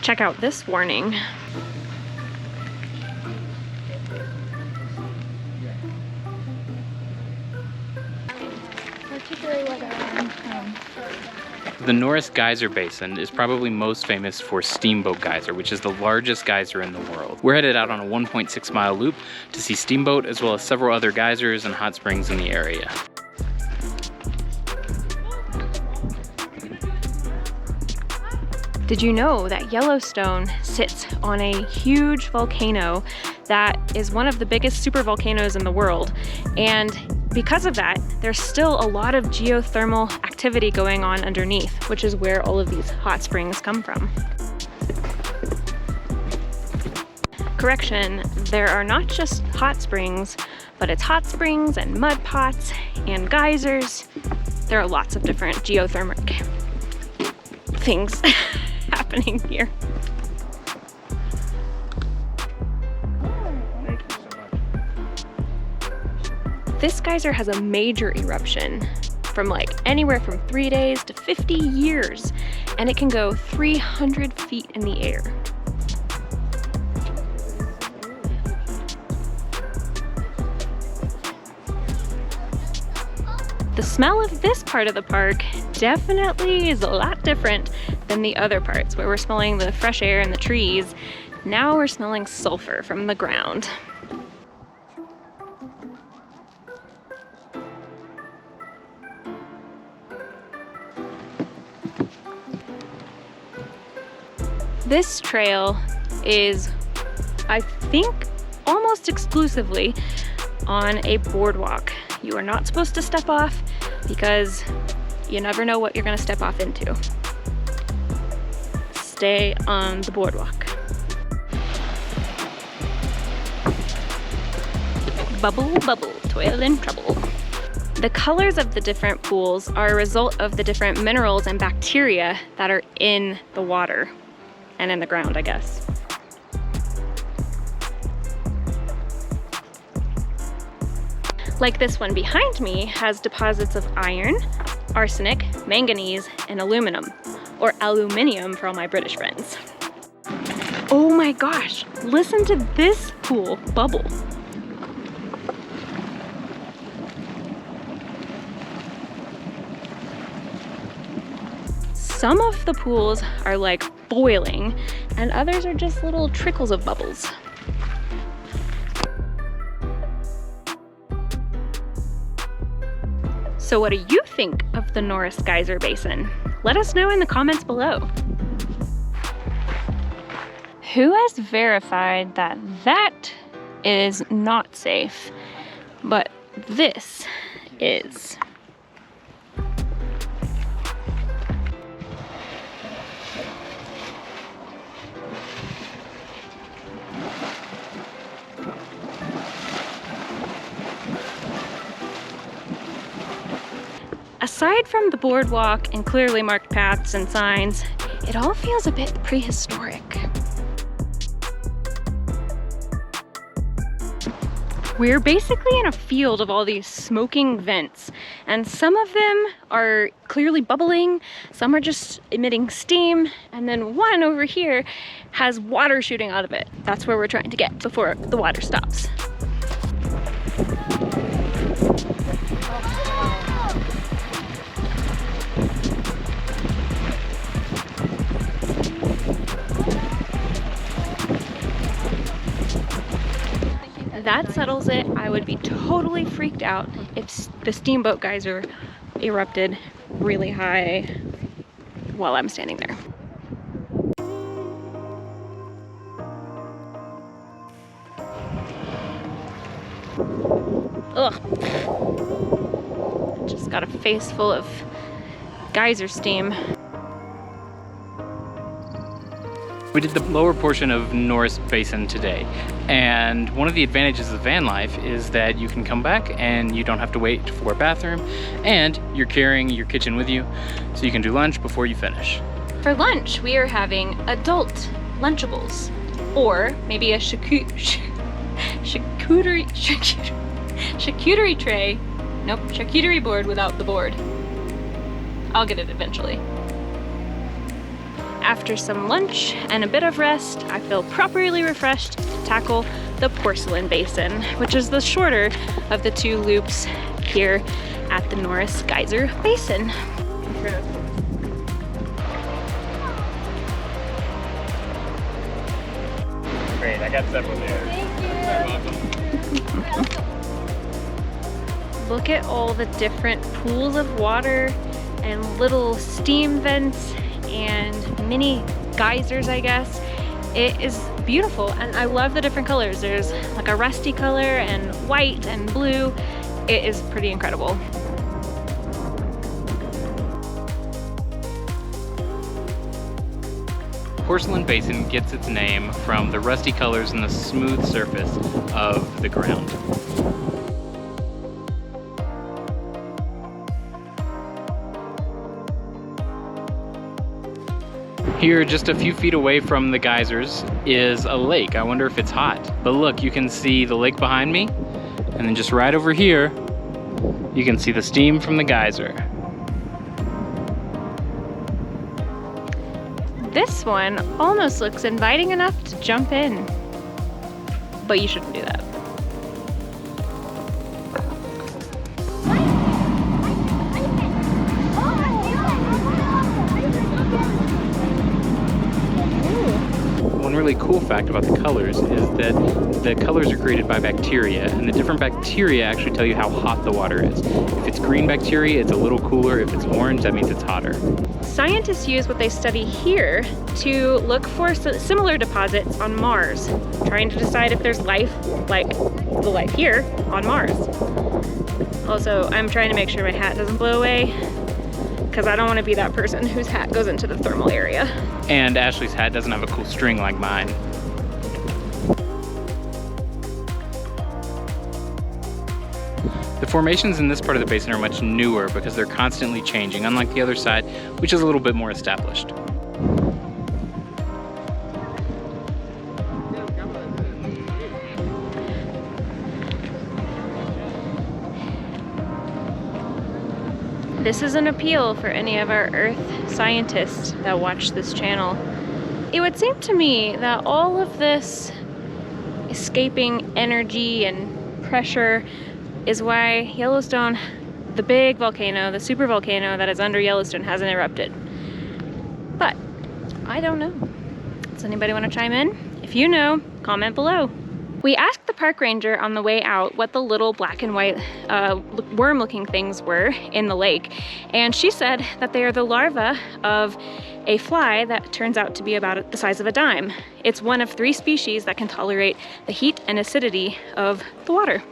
Check out this warning. The Norris Geyser Basin is probably most famous for Steamboat Geyser, which is the largest geyser in the world. We're headed out on a 1.6-mile loop to see Steamboat, as well as several other geysers and hot springs in the area. Did you know that Yellowstone sits on a huge volcano that is one of the biggest supervolcanoes in the world? And because of that, there's still a lot of geothermal activity going on underneath, which is where all of these hot springs come from. Correction, there are not just hot springs, but it's hot springs and mud pots and geysers. There are lots of different geothermic things happening here. This geyser has a major eruption from like anywhere from 3 days to 50 years, and it can go 300 feet in the air. The smell of this part of the park definitely is a lot different than the other parts where we're smelling the fresh air and the trees. Now we're smelling sulfur from the ground. This trail is, I think, almost exclusively on a boardwalk. You are not supposed to step off because you never know what you're going to step off into. Stay on the boardwalk. Bubble, bubble, toil and trouble. The colors of the different pools are a result of the different minerals and bacteria that are in the water and in the ground, I guess. Like this one behind me has deposits of iron, arsenic, manganese, and aluminum, or aluminium for all my British friends. Oh my gosh, listen to this pool bubble. Some of the pools are like boiling, and others are just little trickles of bubbles. So what do you think of the Norris Geyser Basin? Let us know in the comments below. Who has verified that that is not safe, but this is? Aside from the boardwalk and clearly marked paths and signs, it all feels a bit prehistoric. We're basically in a field of all these smoking vents, and some of them are clearly bubbling, some are just emitting steam, and then one over here has water shooting out of it. That's where we're trying to get before the water stops. That settles it. I would be totally freaked out if the Steamboat Geyser erupted really high while I'm standing there. Ugh. Just got a face full of geyser steam. We did the lower portion of Norris Basin today, and one of the advantages of van life is that you can come back and you don't have to wait for a bathroom, and you're carrying your kitchen with you, so you can do lunch before you finish. For lunch, we are having adult Lunchables, or maybe a charcuterie tray. Nope, charcuterie board without the board. I'll get it eventually. after some lunch and a bit of rest, I feel properly refreshed to tackle the Porcelain Basin, which is the shorter of the two loops here at the Norris Geyser Basin. Great, I got several there. Thank you. Look at all the different pools of water and little steam vents and mini geysers, I guess. It is beautiful, and I love the different colors. There's like a rusty color and white and blue. It is pretty incredible. Porcelain Basin gets its name from the rusty colors and the smooth surface of the ground. Here, just a few feet away from the geysers, is a lake. I wonder if it's hot. But look, you can see the lake behind me, and then just right over here, you can see the steam from the geyser. This one almost looks inviting enough to jump in, but you shouldn't do that. One really cool fact about the colors is that the colors are created by bacteria, and the different bacteria actually tell you how hot the water is. If it's green bacteria, it's a little cooler. If it's orange, that means it's hotter. Scientists use what they study here to look for similar deposits on Mars, trying to decide if there's life like the life here on Mars. Also, I'm trying to make sure my hat doesn't blow away, because I don't want to be that person whose hat goes into the thermal area. And Ashley's hat doesn't have a cool string like mine. The formations in this part of the basin are much newer because they're constantly changing, unlike the other side, which is a little bit more established. This is an appeal for any of our Earth scientists that watch this channel. It would seem to me that all of this escaping energy and pressure is why Yellowstone, the big volcano, the supervolcano that is under Yellowstone, hasn't erupted. But I don't know. Does anybody want to chime in? If you know, comment below. We asked the park ranger on the way out what the little black and white worm-looking things were in the lake, and she said that they are the larvae of a fly that turns out to be about the size of a dime. It's one of 3 species that can tolerate the heat and acidity of the water.